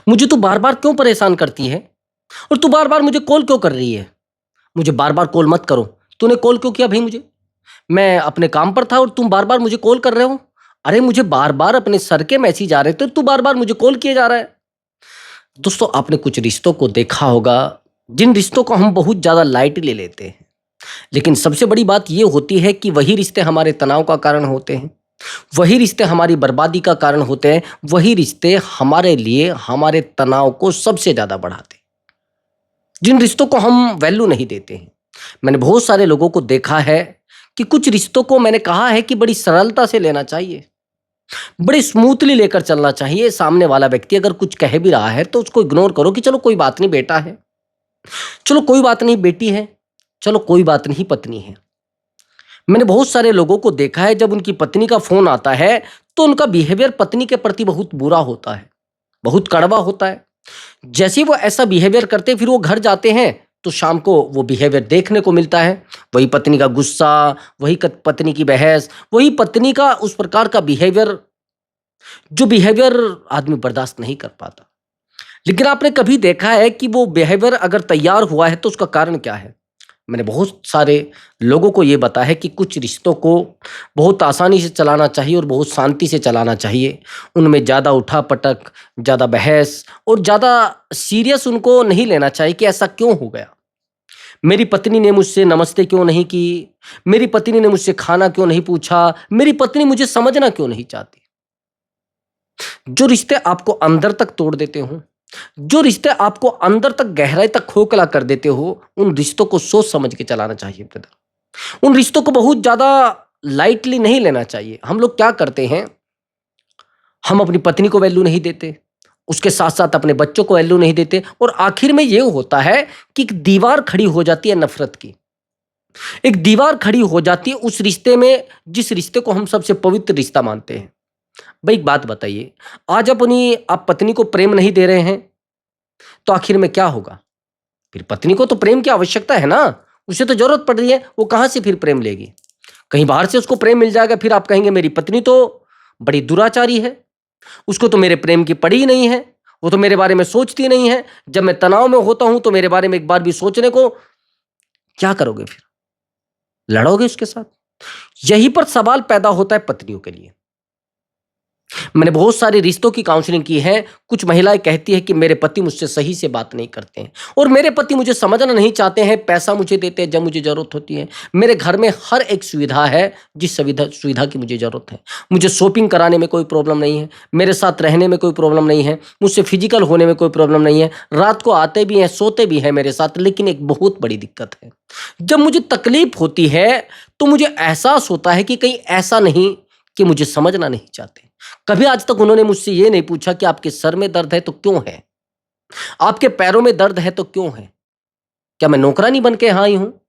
मुझे तू बार-बार क्यों परेशान करती है? और तू बार-बार मुझे कॉल क्यों कर रही है? मुझे बार-बार कॉल मत करो। तूने कॉल क्यों किया भई मुझे? मैं अपने काम पर था और तुम बार-बार मुझे कॉल कर रहे हो। अरे मुझे बार-बार अपने सर के मैसेज आ रहे थे, तू बार-बार मुझे कॉल किए जा रहा है। दोस्तों, आपने कुछ रिश्तों को देखा होगा, जिन रिश्तों को हम बहुत ज़्यादा लाइटली लेते हैं। लेकिन सबसे बड़ी बात ये होती है कि वही रिश्ते हमारे तनाव का कारण होते हैं। वही रिश्ते हमारी बर्बादी का कारण होते हैं। वही रिश्ते हमारे लिए हमारे तनाव को सबसे ज़्यादा बढ़ाते हैं। जिन रिश्तों को हम वैल्यू नहीं देते हैं। मैंने बहुत सारे लोगों को देखा है कि कुछ रिश्तों को मैंने कहा है कि बड़ी सरलता से लेना चाहिए, बड़ी स्मूथली लेकर चलना चाहिए। सामने वाला व्यक्ति अगर कुछ कह भी रहा है तो उसको इग्नोर करो कि चलो कोई बात नहीं बेटा है, चलो कोई बात नहीं बेटी है, चलो कोई बात नहीं पत्नी है। मैंने बहुत सारे लोगों को देखा है जब उनकी पत्नी का फ़ोन आता है तो उनका बिहेवियर पत्नी के प्रति बहुत बुरा होता है, बहुत कड़वा होता है। जैसे ही वो ऐसा बिहेवियर करते हैं फिर वो घर जाते हैं तो शाम को वो बिहेवियर देखने को मिलता है। वही पत्नी का गुस्सा, वही पत्नी की बहस, वही पत्नी का उस प्रकार का बिहेवियर जो बिहेवियर आदमी बर्दाश्त नहीं कर पाता। लेकिन आपने कभी देखा है कि वो बिहेवियर अगर तैयार हुआ है तो उसका कारण क्या है? मैंने बहुत सारे लोगों को ये बताया है कि कुछ रिश्तों को बहुत आसानी से चलाना चाहिए और बहुत शांति से चलाना चाहिए। उनमें ज़्यादा उठा-पटक, ज़्यादा बहस और ज़्यादा सीरियस उनको नहीं लेना चाहिए कि ऐसा क्यों हो गया? मेरी पत्नी ने मुझसे नमस्ते क्यों नहीं की? मेरी पत्नी ने मुझसे खाना क्यों नहीं पूछा? मेरी पत्नी मुझे समझना क्यों नहीं चाहती? जो रिश्ते आपको अंदर तक तोड़ देते हों, जो रिश्ते आपको अंदर तक गहराई तक खोखला कर देते हो, उन रिश्तों को सोच समझ के चलाना चाहिए ब्रदर। उन रिश्तों को बहुत ज़्यादा लाइटली नहीं लेना चाहिए। हम लोग क्या करते हैं, हम अपनी पत्नी को वैल्यू नहीं देते, उसके साथ-साथ अपने बच्चों को वैल्यू नहीं देते और आखिर में ये होता है कि एक दीवार खड़ी हो जाती है नफ़रत की। एक दीवार खड़ी हो जाती है उस रिश्ते में, जिस रिश्ते को हम सबसे पवित्र रिश्ता मानते हैं। भाई एक बात बताइए, आज अपनी आप पत्नी को प्रेम नहीं दे रहे हैं, तो आखिर में क्या होगा? फिर पत्नी को तो प्रेम की आवश्यकता है ना, उसे तो ज़रूरत पड़ रही है, वो कहाँ से फिर प्रेम लेगी? कहीं बाहर से उसको प्रेम मिल जाएगा, फिर आप कहेंगे मेरी पत्नी तो बड़ी दुराचारी है, उसको तो मेरे प्रेम की पड़ी ही नहीं है, वो तो मेरे बारे में सोचती नहीं है, जब मैं तनाव में होता हूँ, तो मेरे बारे में एक बार भी सोचने को क्या करोगे फिर? लड़ोगे उसके साथ? यहीं पर सवाल पैदा होता है पत्नियों के लिए। मैंने बहुत सारे रिश्तों की काउंसलिंग की है। कुछ महिलाएं कहती हैं कि मेरे पति मुझसे सही से बात नहीं करते हैं और मेरे पति मुझे समझना नहीं चाहते हैं, पैसा मुझे देते हैं जब मुझे ज़रूरत होती है। मेरे घर में हर एक सुविधा है, जिस सुविधा सुविधा की मुझे ज़रूरत है। मुझे शॉपिंग कराने में कोई प्रॉब्लम नहीं है, मेरे साथ रहने में कोई प्रॉब्लम नहीं है, मुझसे फिजिकल होने में कोई प्रॉब्लम नहीं है। रात को आते भी हैं, सोते भी हैं मेरे साथ, लेकिन एक बहुत बड़ी दिक्कत है। जब मुझे तकलीफ होती है, तो मुझे एहसास होता है कि कहीं ऐसा नहीं कि मुझे समझना नहीं चाहते। कभी आज तक उन्होंने मुझसे ये नहीं पूछा कि आपके सर में दर्द है तो क्यों है? आपके पैरों में दर्द है तो क्यों है? क्या मैं नौकरानी बन के यहाँ आई हूँ?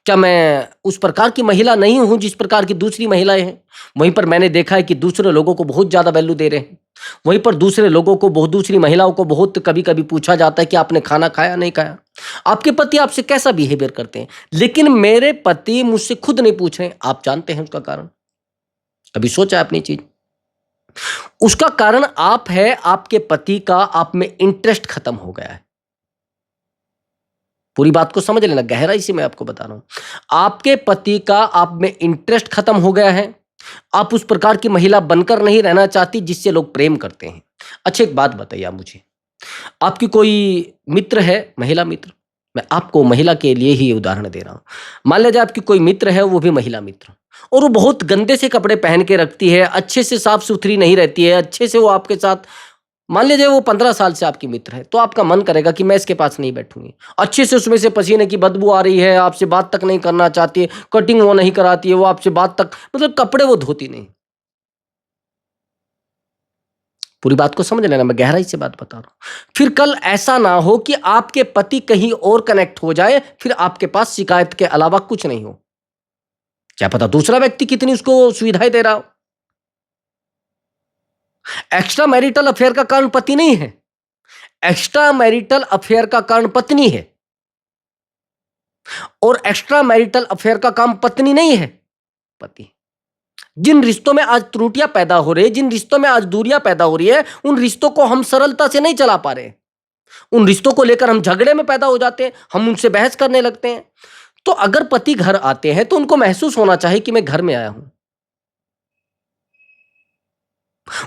क्या मैं उस प्रकार की महिला नहीं हूँ जिस प्रकार की दूसरी महिलाएँ हैं? वहीं पर मैंने देखा है कि दूसरे लोगों को बहुत ज़्यादा वैल्यू दे रहे हैं। वहीं पर दूसरे लोगों को बहुत दूसरी महिलाओं को बहुत कभी-कभी पूछा जाता है कि आपने खाना खाया, नहीं खाया? आपके पति आपसे कैसा बिहेवियर करते हैं? लेकिन मेरे पति मुझसे खुद नहीं पूछ रहे हैं। आप जानते हैं उसका कारण? कभी सोचा है आपने ये चीज़? उसका कारण आप है, आपके पति का आप में इंटरेस्ट खत्म हो गया है। पूरी बात को समझ लेना, गहराई से मैं आपको बता रहा हूँ। आपके पति का आप में इंटरेस्ट खत्म हो गया है। आप उस प्रकार की महिला बनकर नहीं रहना चाहती जिससे लोग प्रेम करते हैं। अच्छा एक बात बताइए आप मुझे, आपकी कोई मित्र है, महिला मित्र? मैं आपको महिला के लिए ही उदाहरण दे रहा हूँ। मान लीजिए आपकी कोई मित्र है, वो भी महिला मित्र और वो बहुत गंदे से कपड़े पहन के रखती है, अच्छे से साफ-सुथरी नहीं रहती है, अच्छे से वो आपके साथ मान लीजिए वो 15 साल से आपकी मित्र है, तो आपका मन करेगा कि मैं इसके पास नहीं बैठूँगी। अच्छे से उसमें से पसीने की बदबू आ रही है, आपसे बात तक नहीं करना चाहती है, कटिंग वो नहीं कराती है, वो आपसे बात तक मतलब कपड़े वो धोती नहीं। पूरी बात को समझ लेना, मैं गहराई से बात बता रहा हूँ। फिर कल ऐसा ना हो कि आपके पति कहीं और कनेक्ट हो जाए, फिर आपके पास शिकायत के अलावा कुछ नहीं हो। क्या पता दूसरा व्यक्ति कितनी उसको सुविधाएँ दे रहा हो। एक्स्ट्रा मैरिटल अफेयर का कारण पति नहीं है, एक्स्ट्रा मैरिटल अफेयर का कारण पत्नी है और एक्स्ट्रा मैरिटल अफेयर का काम पत्नी नहीं है, पति। जिन रिश्तों में आज त्रुटियां पैदा हो रही है, जिन रिश्तों में आज दूरियां पैदा हो रही है, उन रिश्तों को हम सरलता से नहीं चला पा रहे। उन रिश्तों को लेकर हम झगड़े में पैदा हो जाते हैं, हम उनसे बहस करने लगते हैं। तो अगर पति घर आते हैं तो उनको महसूस होना चाहिए कि मैं घर में आया हूं,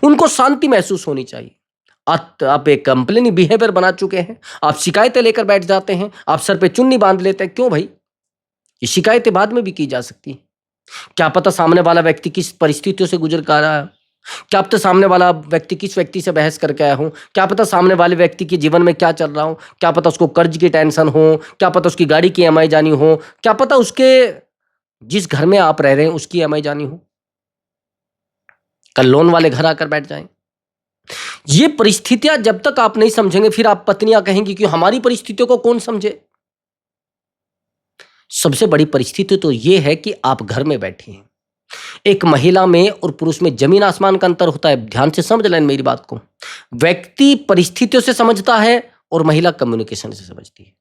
उनको शांति महसूस होनी चाहिए। आप एक कंप्लेनी बिहेवियर बना चुके हैं, आप शिकायतें लेकर बैठ जाते हैं, आप सर पे चुन्नी बांध लेते हैं। क्यों भाई? ये शिकायतें बाद में भी की जा सकती हैं। क्या पता सामने वाला व्यक्ति किस परिस्थितियों से गुजर कर रहा है, क्या पता सामने वाला व्यक्ति किस व्यक्ति से बहस करके आया हूं, क्या पता सामने वाले व्यक्ति के जीवन में क्या चल रहा हो, क्या पता उसको कर्ज की टेंशन हो, क्या पता उसकी गाड़ी की ईएमआई जानी हो, क्या पता उसके जिस घर में आप रह रहे हैं उसकी ईएमआई जानी हो, कल लोन वाले घर आकर बैठ जाएं। ये परिस्थितियां जब तक आप नहीं समझेंगे, फिर आप पत्नियां कहेंगी कि हमारी परिस्थितियों को कौन समझे। सबसे बड़ी परिस्थिति तो ये है कि आप घर में बैठे हैं। एक महिला में और पुरुष में जमीन आसमान का अंतर होता है। ध्यान से समझ लें मेरी बात को। व्यक्ति परिस्थितियों से समझता है और महिला कम्युनिकेशन से समझती है।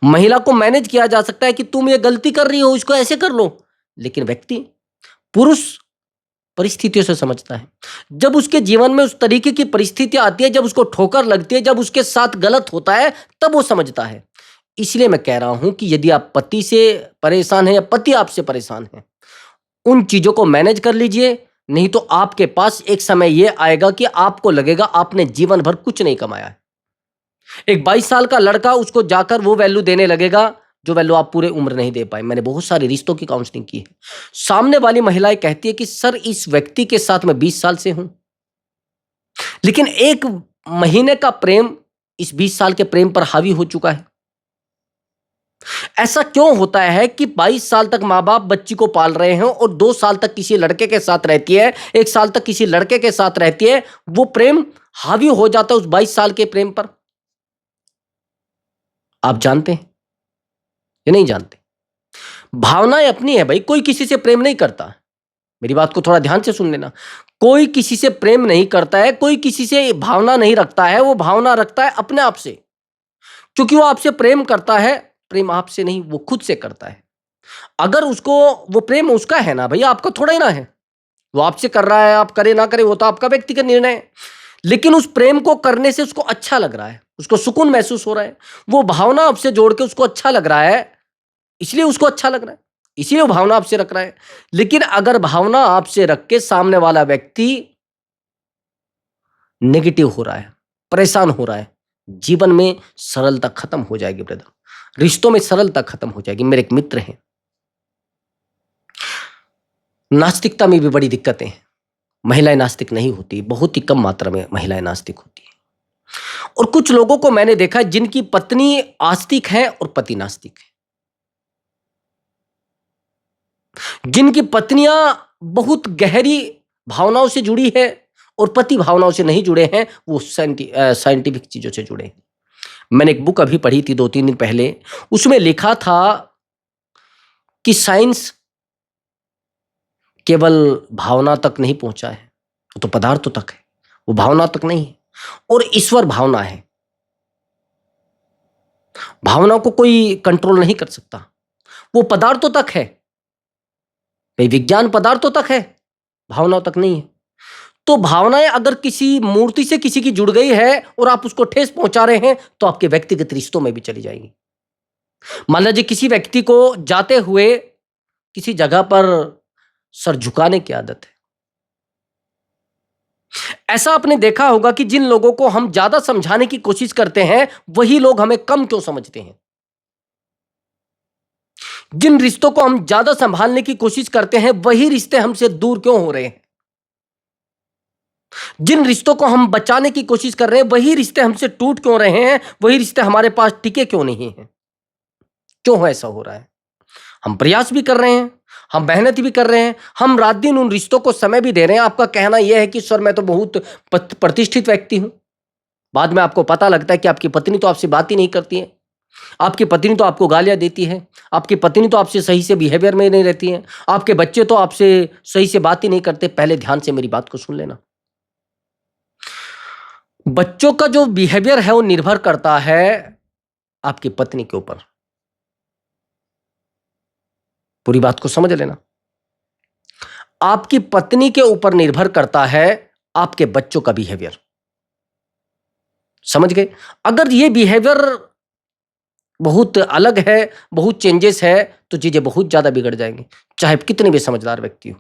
महिला को मैनेज किया जा सकता है कि तुम ये गलती कर रही हो, इसको ऐसे कर लो, लेकिन व्यक्ति पुरुष परिस्थितियों से समझता है। जब उसके जीवन में उस तरीके की परिस्थितियां आती है, जब उसको ठोकर लगती है, जब उसके साथ गलत होता है, तब वो समझता है। इसलिए मैं कह रहा हूं कि यदि आप पति से परेशान हैं या पति आपसे परेशान है, उन चीजों को मैनेज कर लीजिए। नहीं तो आपके पास एक समय यह आएगा कि आपको लगेगा आपने जीवन भर कुछ नहीं कमाया है। एक 22 साल का लड़का, उसको जाकर वो वैल्यू देने लगेगा जो वैल्यू आप पूरे उम्र नहीं दे पाए। मैंने बहुत सारे रिश्तों की काउंसलिंग की है। सामने वाली महिलाएं कहती है कि सर इस व्यक्ति के साथ मैं 20 साल से हूं, लेकिन एक महीने का प्रेम इस 20 साल के प्रेम पर हावी हो चुका है। ऐसा क्यों होता है कि 22 साल तक माँ बाप बच्ची को पाल रहे हैं और 2 साल तक किसी लड़के के साथ रहती है, 1 साल तक किसी लड़के के साथ रहती है, वो प्रेम हावी हो जाता है उस 22 साल के प्रेम पर। आप जानते हैं या नहीं जानते? भावनाएं अपनी है भाई, कोई किसी से प्रेम नहीं करता। मेरी बात को थोड़ा ध्यान से सुन लेना। कोई किसी से प्रेम नहीं करता है, कोई किसी से भावना नहीं रखता है। वो भावना रखता है अपने आप से, क्योंकि वो आपसे प्रेम करता है। प्रेम आपसे नहीं, वो खुद से करता है। अगर उसको वो प्रेम उसका है ना भैया, आपका थोड़ा ही ना है। वो आपसे कर रहा है, आप करे ना करे वो तो आपका व्यक्तिगत निर्णय है। लेकिन उस प्रेम को करने से उसको अच्छा लग रहा है, उसको सुकून महसूस हो रहा है। वो भावना आपसे जोड़ के उसको अच्छा लग रहा है, इसलिए उसको अच्छा लग रहा है, इसलिए वो भावना आपसे रख रहा है। लेकिन अगर भावना आपसे रख के सामने वाला व्यक्ति नेगेटिव हो रहा है, परेशान हो रहा है, जीवन में सरलता खत्म हो जाएगी ब्रदर, रिश्तों में सरलता खत्म हो जाएगी। मेरे एक मित्र हैं, नास्तिकता में भी बड़ी दिक्कतें हैं। महिलाएं नास्तिक नहीं होती, बहुत ही कम मात्रा में महिलाएं नास्तिक होती हैं। और कुछ लोगों को मैंने देखा है जिनकी पत्नी आस्तिक है और पति नास्तिक है। जिनकी पत्नियां बहुत गहरी भावनाओं से जुड़ी है और पति भावनाओं से नहीं जुड़े हैं, वो साइंटिफिक चीजों से जुड़े हैं। मैंने एक बुक अभी पढ़ी थी 2-3 दिन पहले, उसमें लिखा था कि साइंस केवल भावना तक नहीं पहुंचा है, वो तो पदार्थों तक है, वो भावना तक नहीं है। और ईश्वर भावना है, भावना को कोई कंट्रोल नहीं कर सकता, वो पदार्थों तक है भाई। विज्ञान पदार्थों तक है, भावनाओं तक नहीं है। तो भावनाएं अगर किसी मूर्ति से किसी की जुड़ गई है और आप उसको ठेस पहुंचा रहे हैं, तो आपके व्यक्तिगत रिश्तों में भी चली जाएंगी। मान लीजिए किसी व्यक्ति को जाते हुए किसी जगह पर सर झुकाने की आदत है। ऐसा आपने देखा होगा कि जिन लोगों को हम ज्यादा समझाने की कोशिश करते हैं, वही लोग हमें कम क्यों समझते हैं। जिन रिश्तों को हम ज्यादा संभालने की कोशिश करते हैं, वही रिश्ते हमसे दूर क्यों हो रहे हैं। जिन रिश्तों को हम बचाने की कोशिश कर रहे हैं, वही रिश्ते हमसे टूट क्यों रहे हैं, वही रिश्ते हमारे पास टिके क्यों नहीं हैं। क्यों ऐसा हो रहा है? हम प्रयास भी कर रहे हैं, हम मेहनत भी कर रहे हैं, हम रात दिन उन रिश्तों को समय भी दे रहे हैं। आपका कहना यह है कि सर मैं तो बहुत प्रतिष्ठित व्यक्ति हूं। बाद में आपको पता लगता है कि आपकी पत्नी तो आपसे बात ही नहीं करती है, आपकी पत्नी तो आपको गालियां देती है, आपकी पत्नी तो आपसे सही से बिहेवियर में नहीं रहती है, आपके बच्चे तो आपसे सही से बात ही नहीं करते। पहले ध्यान से मेरी बात को सुन लेना। बच्चों का जो बिहेवियर है वो निर्भर करता है आपकी पत्नी के ऊपर। पूरी बात को समझ लेना। आपकी पत्नी के ऊपर निर्भर करता है आपके बच्चों का बिहेवियर। समझ गए? अगर ये बिहेवियर बहुत अलग है, बहुत चेंजेस है, तो चीजें बहुत ज्यादा बिगड़ जाएंगी। चाहे कितने भी समझदार व्यक्ति हो,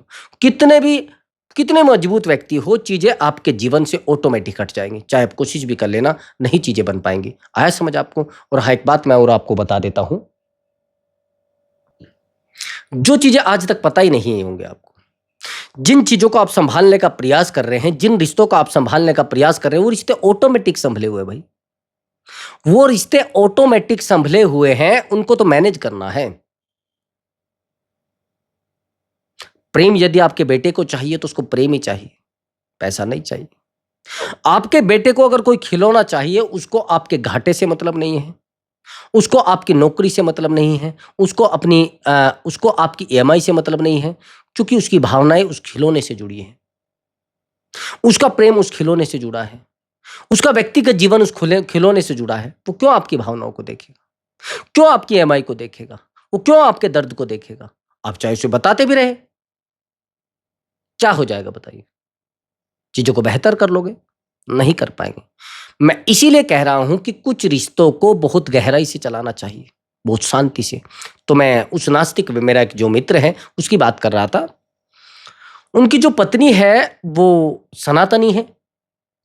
कितने मजबूत व्यक्ति हो, चीजें आपके जीवन से ऑटोमेटिक हट जाएंगी। चाहे आप कोशिश भी कर लेना, नहीं चीजें बन पाएंगी। आया समझ आपको? और हाँ, एक बात मैं और आपको बता देता हूं, जो चीजें आज तक पता ही नहीं होंगे आपको, जिन चीजों को आप संभालने का प्रयास कर रहे हैं, जिन रिश्तों को आप संभालने का प्रयास कर रहे हैं, वो रिश्ते ऑटोमेटिक संभले हुए भाई। वो रिश्ते ऑटोमेटिक संभले हुए हैं, उनको तो मैनेज करना है। प्रेम यदि आपके बेटे को चाहिए तो उसको प्रेम ही चाहिए, पैसा नहीं चाहिए। आपके बेटे को अगर कोई खिलौना चाहिए, उसको आपके घाटे से मतलब नहीं है, उसको आपकी नौकरी से मतलब नहीं है, उसको आपकी ईएमआई से मतलब नहीं है, क्योंकि उसकी भावनाएं उस खिलौने से जुड़ी हैं, उसका प्रेम उस खिलौने से जुड़ा है, उसका व्यक्तिगत जीवन उस खिलौने से जुड़ा है। वो क्यों आपकी भावनाओं को देखेगा? क्यों आपकी ईएमआई को देखेगा? वो क्यों आपके दर्द को देखेगा? आप चाहे उसे बताते भी रहे, क्या हो जाएगा बताइए? चीजों को बेहतर कर लोगे? नहीं कर पाएंगे। मैं इसीलिए कह रहा हूं कि कुछ रिश्तों को बहुत गहराई से चलाना चाहिए, बहुत शांति से। तो मैं उस नास्तिक, मेरा एक जो मित्र है, उसकी बात कर रहा था। उनकी जो पत्नी है वो सनातनी है,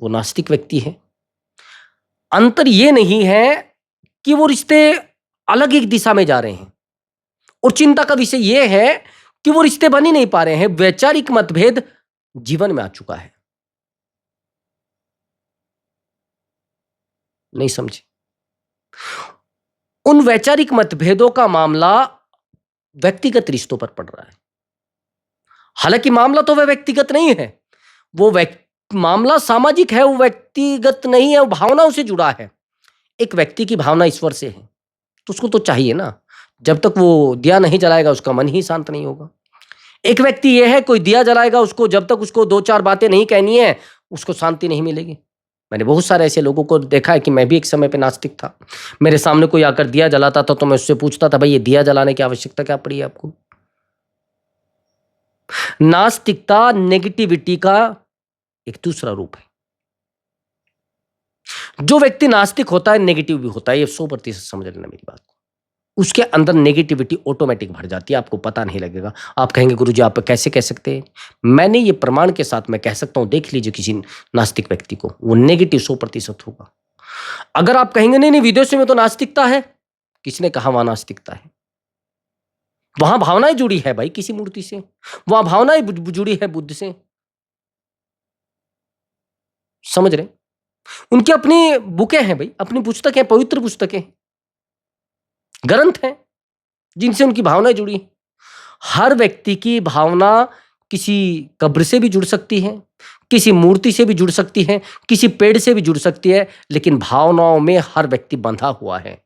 वो नास्तिक व्यक्ति है। अंतर ये नहीं है कि वो रिश्ते अलग एक दिशा में जा रहे हैं, और चिंता का विषय ये है कि वो रिश्ते बन ही नहीं पा रहे हैं। वैचारिक मतभेद जीवन में आ चुका है। नहीं समझे? उन वैचारिक मतभेदों का मामला व्यक्तिगत रिश्तों पर पड़ रहा है। हालांकि मामला तो वह व्यक्तिगत नहीं है, वो मामला सामाजिक है, वो व्यक्तिगत नहीं है, वो भावनाओं से जुड़ा है। एक व्यक्ति की भावना ईश्वर से है, तो उसको तो चाहिए ना। जब तक वो दिया नहीं जलाएगा, उसका मन ही शांत नहीं होगा। एक व्यक्ति ये है, कोई दिया जलाएगा, उसको जब तक उसको दो चार बातें नहीं कहनी है, उसको शांति नहीं मिलेगी। मैंने बहुत सारे ऐसे लोगों को देखा है कि मैं भी एक समय पे नास्तिक था। मेरे सामने कोई आकर दिया जलाता था तो मैं उससे पूछता था, भाई ये दिया जलाने की आवश्यकता क्या पड़ी है आपको? नास्तिकता नेगेटिविटी का एक दूसरा रूप है। जो व्यक्ति नास्तिक होता है, नेगेटिव भी होता है, ये 100% समझ लेना मेरी बात को। उसके अंदर नेगेटिविटी ऑटोमेटिक भर जाती है, आपको पता नहीं लगेगा। आप कहेंगे गुरुजी आप कैसे कह सकते हैं? मैंने ये प्रमाण के साथ मैं कह सकता हूं, देख लीजिए किसी नास्तिक व्यक्ति को, वो नेगेटिव 100% होगा। अगर आप कहेंगे नहीं नहीं विदेशों में तो नास्तिकता है, किसने कहा वहां नास्तिकता है? वहां भावनाएं जुड़ी है भाई किसी मूर्ति से, वहां भावनाएं जुड़ी है बुद्ध से। समझ रहे? उनकी अपनी बुकें हैं भाई, अपनी पुस्तकें, पवित्र पुस्तकें, ग्रंथ हैं जिनसे उनकी भावनाएं जुड़ी हैं। हर व्यक्ति की भावना किसी कब्र से भी जुड़ सकती है, किसी मूर्ति से भी जुड़ सकती है, किसी पेड़ से भी जुड़ सकती है, लेकिन भावनाओं में हर व्यक्ति बंधा हुआ है।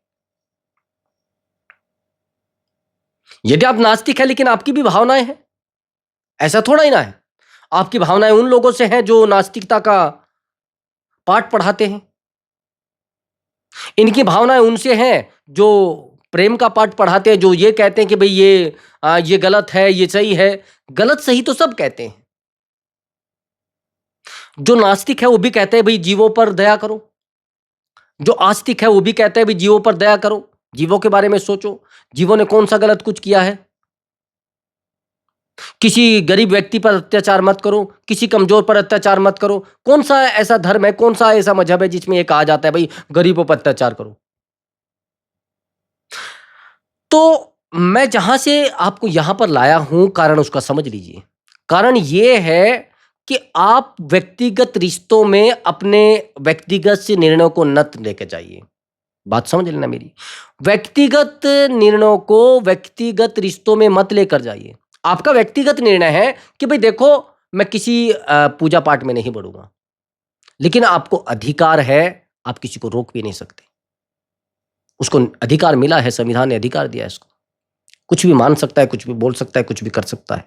यदि आप नास्तिक हैं लेकिन आपकी भी भावनाएं हैं, ऐसा थोड़ा ही ना है। आपकी भावनाएं उन लोगों से हैं जो नास्तिकता का पाठ पढ़ाते हैं, इनकी भावनाएं उनसे हैं जो प्रेम का पाठ पढ़ाते हैं, जो ये कहते हैं कि भाई ये गलत है, ये सही है। गलत सही तो सब कहते हैं। जो नास्तिक है वो भी कहते हैं भाई जीवों पर दया करो, जो आस्तिक है वो भी कहते हैं भाई जीवों पर दया करो, जीवों के बारे में सोचो, जीवों ने कौन सा गलत कुछ किया है। किसी गरीब व्यक्ति पर अत्याचार मत करो, किसी कमजोर पर अत्याचार मत करो। कौन सा ऐसा धर्म है, कौन सा ऐसा मजहब है जिसमें ये कहा जाता है भाई गरीबों पर अत्याचार करो? तो मैं जहां से आपको यहां पर लाया हूं, कारण उसका समझ लीजिए। कारण यह है कि आप व्यक्तिगत रिश्तों में अपने व्यक्तिगत से निर्णयों को नत लेके जाइए। बात समझ लेना मेरी। व्यक्तिगत निर्णयों को व्यक्तिगत रिश्तों में मत लेकर जाइए। आपका व्यक्तिगत निर्णय है कि भाई देखो मैं किसी पूजा पाठ में नहीं बढ़ूंगा, लेकिन आपको अधिकार है, आप किसी को रोक भी नहीं सकते। उसको अधिकार मिला है, संविधान ने अधिकार दिया है इसको। कुछ भी मान सकता है, कुछ भी बोल सकता है, कुछ भी कर सकता है।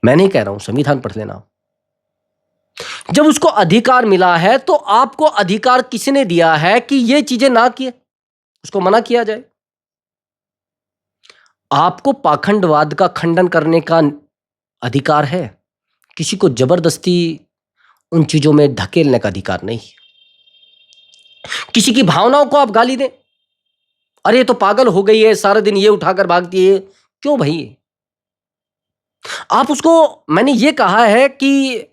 मैं नहीं कह रहा हूं, संविधान पढ़ लेना आप। जब उसको अधिकार मिला है तो आपको अधिकार किसने दिया है कि ये चीजें ना किए, उसको मना किया जाए? आपको पाखंडवाद का खंडन करने का अधिकार है, किसी को जबरदस्ती उन चीजों में धकेलने का अधिकार नहीं है। किसी की भावनाओं को आप गाली दें, अरे ये तो पागल हो गई है, सारा दिन ये उठाकर भागती है, क्यों भाई? आप उसको, मैंने ये कहा है कि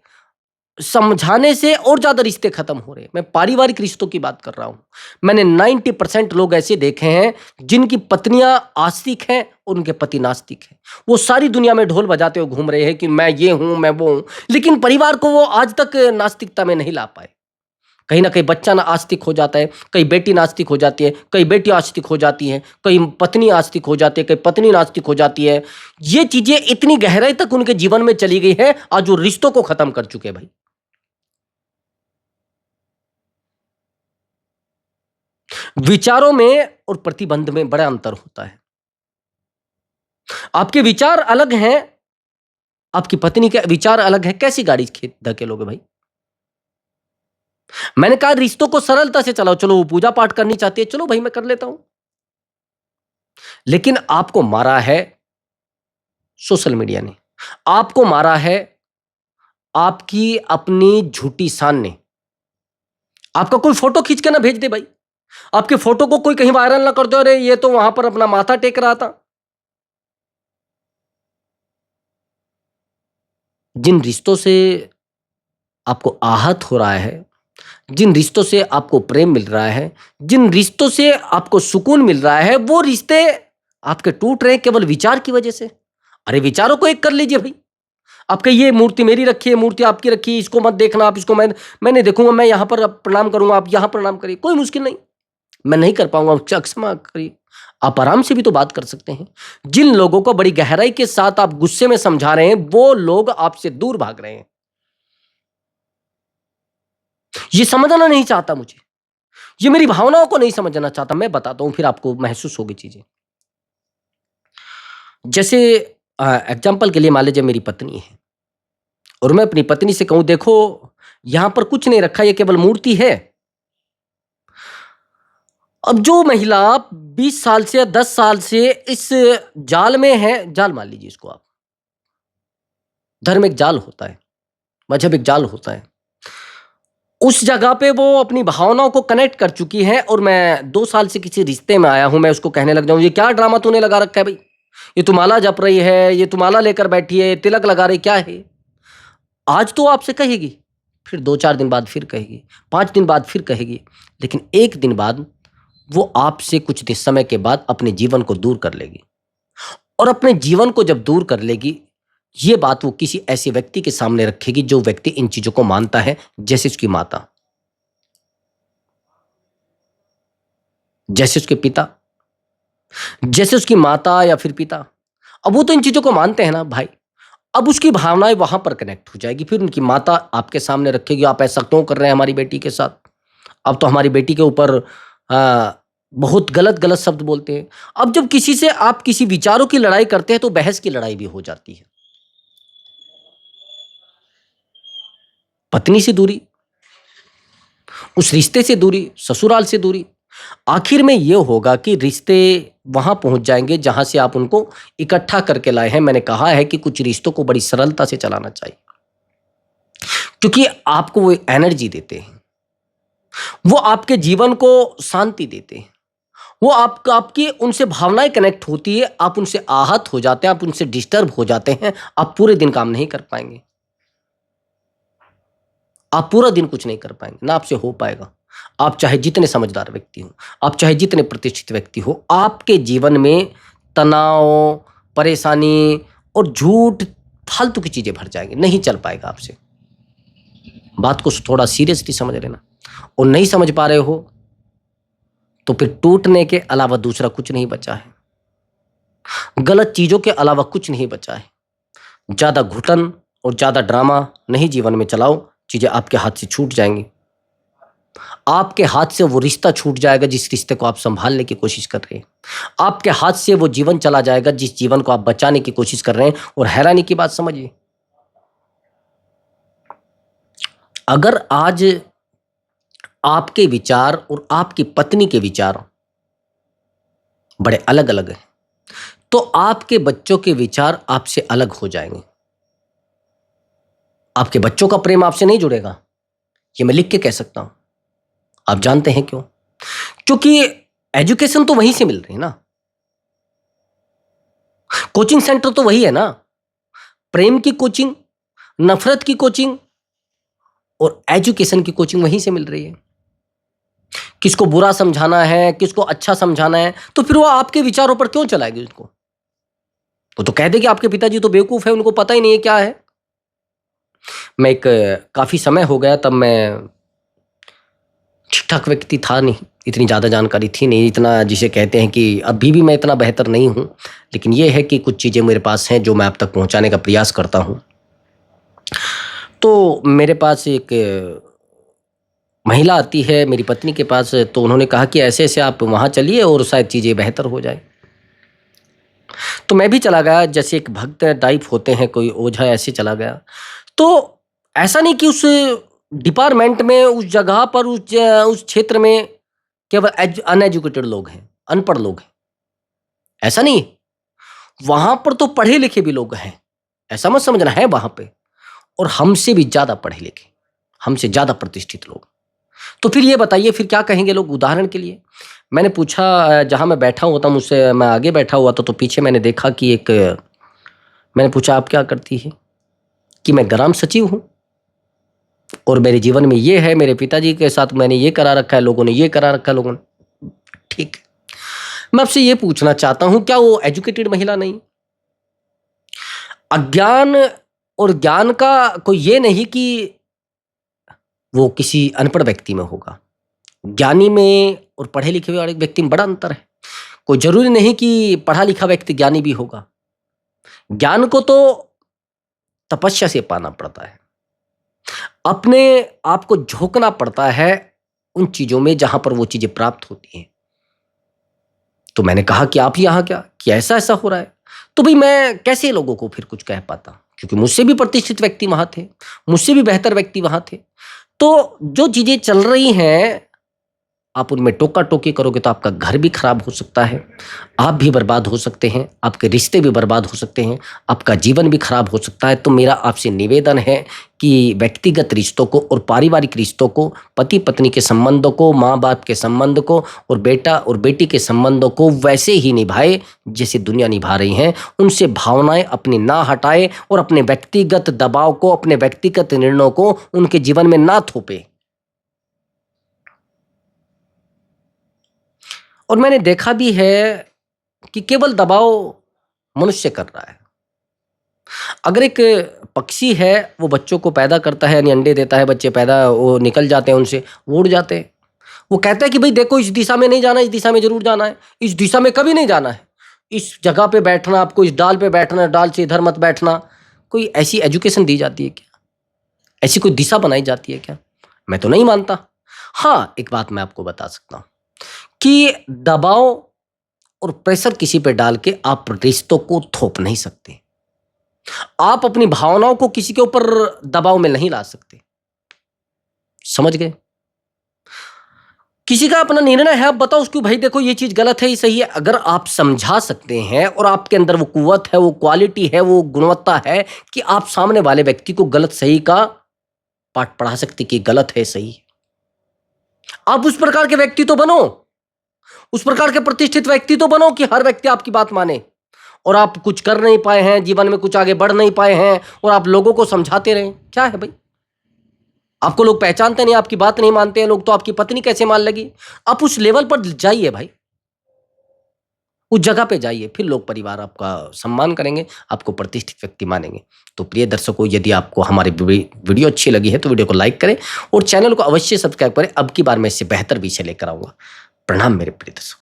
समझाने से और ज्यादा रिश्ते खत्म हो रहे हैं। मैं पारिवारिक रिश्तों की बात कर रहा हूं। मैंने 90% लोग ऐसे देखे हैं जिनकी पत्नियां आस्तिक हैं और उनके पति नास्तिक हैं। वो सारी दुनिया में ढोल बजाते हुए घूम रहे हैं कि मैं ये हूं, मैं वो हूं, लेकिन परिवार को वो आज तक नास्तिकता में नहीं ला पाए। कहीं ना कहीं बच्चा ना आस्तिक हो जाता है, कई बेटी नास्तिक हो जाती है, कई बेटी आस्तिक हो जाती है, कई पत्नी आस्तिक हो जाती है, कई पत्नी नास्तिक हो जाती है। ये चीजें इतनी गहराई तक उनके जीवन में चली गई है, आज वो रिश्तों को खत्म कर चुके हैं भाई। विचारों में और प्रतिबंध में बड़ा अंतर होता है। आपके विचार अलग हैं, आपकी पत्नी के विचार अलग है, कैसी गाड़ी खेत धकेलोगे भाई? मैंने कहा रिश्तों को सरलता से चलाओ। चलो वो पूजा पाठ करनी चाहती है, चलो भाई मैं कर लेता हूं। लेकिन आपको मारा है सोशल मीडिया ने, आपको मारा है आपकी अपनी झूठी शान ने। आपका कोई फोटो खींच के ना भेज दे भाई, आपके फोटो को कोई कहीं वायरल ना कर दो, अरे ये तो वहां पर अपना माथा टेक रहा था। जिन रिश्तों से आपको आहत हो रहा है, जिन रिश्तों से आपको प्रेम मिल रहा है, जिन रिश्तों से आपको सुकून मिल रहा है, वो रिश्ते आपके टूट रहे हैं केवल विचार की वजह से। अरे विचारों को एक कर लीजिए भाई। आपके ये मूर्ति मेरी रखी है, मूर्ति आपकी रखी है, इसको मत देखना, आप इसको मैं नहीं देखूंगा, मैं यहां पर प्रणाम करूंगा, आप यहां प्रणाम करिए, कोई मुश्किल नहीं। मैं नहीं कर पाऊंगा, क्षमा करिए। आप आराम से भी तो बात कर सकते हैं। जिन लोगों को बड़ी गहराई के साथ आप गुस्से में समझा रहे हैं, वो लोग आपसे दूर भाग रहे हैं। ये समझना नहीं चाहता मुझे, ये मेरी भावनाओं को नहीं समझना चाहता। मैं बताता हूं, फिर आपको महसूस होगी चीजें। जैसे एग्जाम्पल के लिए मान लीजिए मेरी पत्नी है और मैं अपनी पत्नी से कहूं, देखो यहां पर कुछ नहीं रखा, ये केवल मूर्ति है। अब जो महिला 20 साल से या 10 साल से इस जाल में है, जाल मान लीजिए इसको आप, धर्म एक जाल होता है, मजहब एक जाल होता है, उस जगह पे वो अपनी भावनाओं को कनेक्ट कर चुकी है। और मैं 2 साल से किसी रिश्ते में आया हूं, मैं उसको कहने लग जाऊं, ये क्या ड्रामा तूने लगा रखा है भाई, ये तू माला जप रही है, ये तू माला लेकर बैठी है, तिलक लगा रही, क्या है? आज तो आपसे कहेगी, फिर 2-4 दिन बाद फिर कहेगी, 5 दिन बाद फिर कहेगी, लेकिन एक दिन बाद वो आपसे कुछ समय के बाद अपने जीवन को दूर कर लेगी। और अपने जीवन को जब दूर कर लेगी, ये बात वो किसी ऐसे व्यक्ति के सामने रखेगी जो व्यक्ति इन चीजों को मानता है, जैसे उसकी माता, जैसे उसके पिता, जैसे उसकी माता या फिर पिता। अब वो तो इन चीजों को मानते हैं ना भाई। अब उसकी भावनाएं वहां पर कनेक्ट हो जाएगी, फिर उनकी माता आपके सामने रखेगी, आप ऐसा क्यों कर रहे हैं हमारी बेटी के साथ, अब तो हमारी बेटी के ऊपर बहुत गलत गलत शब्द बोलते हैं। अब जब किसी से आप किसी विचारों की लड़ाई करते हैं तो बहस की लड़ाई भी हो जाती है। पत्नी से दूरी, उस रिश्ते से दूरी, ससुराल से दूरी, आखिर में यह होगा कि रिश्ते वहां पहुंच जाएंगे जहां से आप उनको इकट्ठा करके लाए हैं। मैंने कहा है कि कुछ रिश्तों को बड़ी सरलता से चलाना चाहिए, क्योंकि आपको वो एनर्जी देते हैं, वो आपके जीवन को शांति देते हैं, वो आपकी उनसे भावनाएं कनेक्ट होती है, आप उनसे आहत हो जाते हैं, आप उनसे डिस्टर्ब हो जाते हैं, आप पूरे दिन काम नहीं कर पाएंगे, आप पूरा दिन कुछ नहीं कर पाएंगे, ना आपसे हो पाएगा। आप चाहे जितने समझदार व्यक्ति हो, आप चाहे जितने प्रतिष्ठित व्यक्ति हो, आपके जीवन में तनाव, परेशानी और झूठ, फालतू की चीजें भर जाएंगी, नहीं चल पाएगा आपसे। बात को थोड़ा सीरियसली समझ लेना। और नहीं समझ पा रहे हो तो फिर टूटने के अलावा दूसरा कुछ नहीं बचा है, गलत चीजों के अलावा कुछ नहीं बचा है। ज्यादा घुटन और ज्यादा ड्रामा नहीं जीवन में चलाओ, चीजें आपके हाथ से छूट जाएंगी। आपके हाथ से वो रिश्ता छूट जाएगा जिस रिश्ते को आप संभालने की कोशिश कर रहे हैं, आपके हाथ से वो जीवन चला जाएगा जिस जीवन को आप बचाने की कोशिश कर रहे हैं। और हैरानी की बात समझिए, अगर आज आपके विचार और आपकी पत्नी के विचार बड़े अलग अलग हैं, तो आपके बच्चों के विचार आपसे अलग हो जाएंगे। आपके बच्चों का प्रेम आपसे नहीं जुड़ेगा, ये मैं लिख के कह सकता हूं। आप जानते हैं क्यों? क्योंकि एजुकेशन तो वहीं से मिल रही है ना, कोचिंग सेंटर तो वही है ना। प्रेम की कोचिंग, नफरत की कोचिंग और एजुकेशन की कोचिंग वहीं से मिल रही है। किसको बुरा समझाना है, किसको अच्छा समझाना है, तो फिर वो आपके विचारों पर क्यों चलाएगी उसको? वो तो कह देगी आपके पिताजी तो बेवकूफ है, उनको पता ही नहीं है क्या है। मैं एक काफी समय हो गया, तब मैं ठीक ठाक व्यक्ति था नहीं, इतनी ज़्यादा जानकारी थी नहीं, इतना जिसे कहते हैं कि अभी भी मैं इतना बेहतर नहीं हूँ, लेकिन ये है कि कुछ चीज़ें मेरे पास हैं जो मैं आप तक पहुँचाने का प्रयास करता हूँ। तो मेरे पास एक महिला आती है मेरी पत्नी के पास, तो उन्होंने कहा कि ऐसे ऐसे आप वहाँ चलिए और शायद चीज़ें बेहतर हो जाए। तो मैं भी चला गया, जैसे एक भक्त टाइप होते हैं, कोई ओझा, ऐसे चला गया। तो ऐसा नहीं कि उस डिपार्टमेंट में, उस जगह पर, उस क्षेत्र में केवल अनएजुकेटेड लोग हैं, अनपढ़ लोग हैं, ऐसा नहीं है। वहां पर तो पढ़े लिखे भी लोग हैं, ऐसा मत समझना है वहां पे, और हमसे भी ज्यादा पढ़े लिखे, हमसे ज्यादा प्रतिष्ठित लोग। तो फिर ये बताइए, फिर क्या कहेंगे लोग? उदाहरण के लिए मैंने पूछा, जहां मैं बैठा हुआ था, मुझसे मैं आगे बैठा हुआ था, तो पीछे मैंने देखा कि एक, मैंने पूछा आप क्या करती है? कि मैं ग्राम सचिव हूं और मेरे जीवन में ये है, मेरे पिताजी के साथ मैंने ये करा रखा है, लोगों ने ये करा रखा है, लोगों ने। ठीक है, मैं आपसे ये पूछना चाहता हूं, क्या वो एजुकेटेड महिला नहीं? अज्ञान और ज्ञान का कोई ये नहीं कि वो किसी अनपढ़ व्यक्ति में होगा। ज्ञानी में और पढ़े लिखे वाले व्यक्ति में बड़ा अंतर है। कोई जरूरी नहीं कि पढ़ा लिखा व्यक्ति ज्ञानी भी होगा। ज्ञान को तो तपस्या से पाना पड़ता है, अपने आप को झोंकना पड़ता है उन चीजों में जहां पर वो चीजें प्राप्त होती हैं। तो मैंने कहा कि आप यहाँ क्या, कि ऐसा ऐसा हो रहा है, तो भाई मैं कैसे लोगों को फिर कुछ कह पाता, क्योंकि मुझसे भी प्रतिष्ठित व्यक्ति वहां थे, मुझसे भी बेहतर व्यक्ति वहां थे। तो जो चीजें चल रही हैं, आप उनमें टोका टोकी करोगे तो आपका घर भी खराब हो सकता है, आप भी बर्बाद हो सकते हैं, आपके रिश्ते भी बर्बाद हो सकते हैं, आपका जीवन भी खराब हो सकता है। तो मेरा आपसे निवेदन है कि व्यक्तिगत रिश्तों को और पारिवारिक रिश्तों को, पति पत्नी के संबंधों को, माँ बाप के संबंध को और बेटा और बेटी के संबंधों को वैसे ही निभाए जैसे दुनिया निभा रही हैं। उनसे भावनाएं अपनी ना हटाए और अपने व्यक्तिगत दबाव को, अपने व्यक्तिगत निर्णयों को उनके जीवन में ना थोपे। और मैंने देखा भी है कि केवल दबाव मनुष्य कर रहा है। अगर एक पक्षी है, वो बच्चों को पैदा करता है, यानी अंडे देता है, बच्चे पैदा, वो निकल जाते हैं उनसे, वो उड़ जाते हैं। वो कहता है कि भाई देखो, इस दिशा में नहीं जाना, इस दिशा में जरूर जाना है, इस दिशा में कभी नहीं जाना है, इस जगह पे बैठना, आपको इस डाल पे बैठना, डाल से इधर मत बैठना। कोई ऐसी एजुकेशन दी जाती है क्या? ऐसी कोई दिशा बनाई जाती है क्या? मैं तो नहीं मानता। हाँ, एक बात मैं आपको बता सकता हूं कि दबाव और प्रेशर किसी पे डाल के आप रिश्तों को थोप नहीं सकते। आप अपनी भावनाओं को किसी के ऊपर दबाव में नहीं ला सकते। समझ गए? किसी का अपना निर्णय है, आप बताओ उसको, भाई देखो ये चीज गलत है, ये सही है। अगर आप समझा सकते हैं और आपके अंदर वो कुव्वत है, वो क्वालिटी है, वो गुणवत्ता है कि आप सामने वाले व्यक्ति को गलत सही का पाठ पढ़ा सकते कि गलत है सही है, आप उस प्रकार के व्यक्ति तो बनो, उस प्रकार के प्रतिष्ठित व्यक्ति तो बनो कि हर व्यक्ति आपकी बात माने। और आप कुछ कर नहीं पाए हैं जीवन में, कुछ आगे बढ़ नहीं पाए हैं, और आप लोगों को समझाते रहें, क्या है भाई? आपको लोग पहचानते नहीं, आपकी बात नहीं मानते हैं लोग, तो आपकी पत्नी कैसे मान लेगी? आप उस लेवल पर जाइए भाई, उस जगह पे जाइए, फिर लोग, परिवार आपका सम्मान करेंगे, आपको प्रतिष्ठित व्यक्ति मानेंगे। तो प्रिय दर्शकों, यदि आपको हमारी वीडियो अच्छी लगी है तो वीडियो को लाइक करें और चैनल को अवश्य सब्सक्राइब करें। अब की बार मैं इससे बेहतर विषय लेकर आऊंगा। प्रणाम मेरे प्रिय दर्शकों।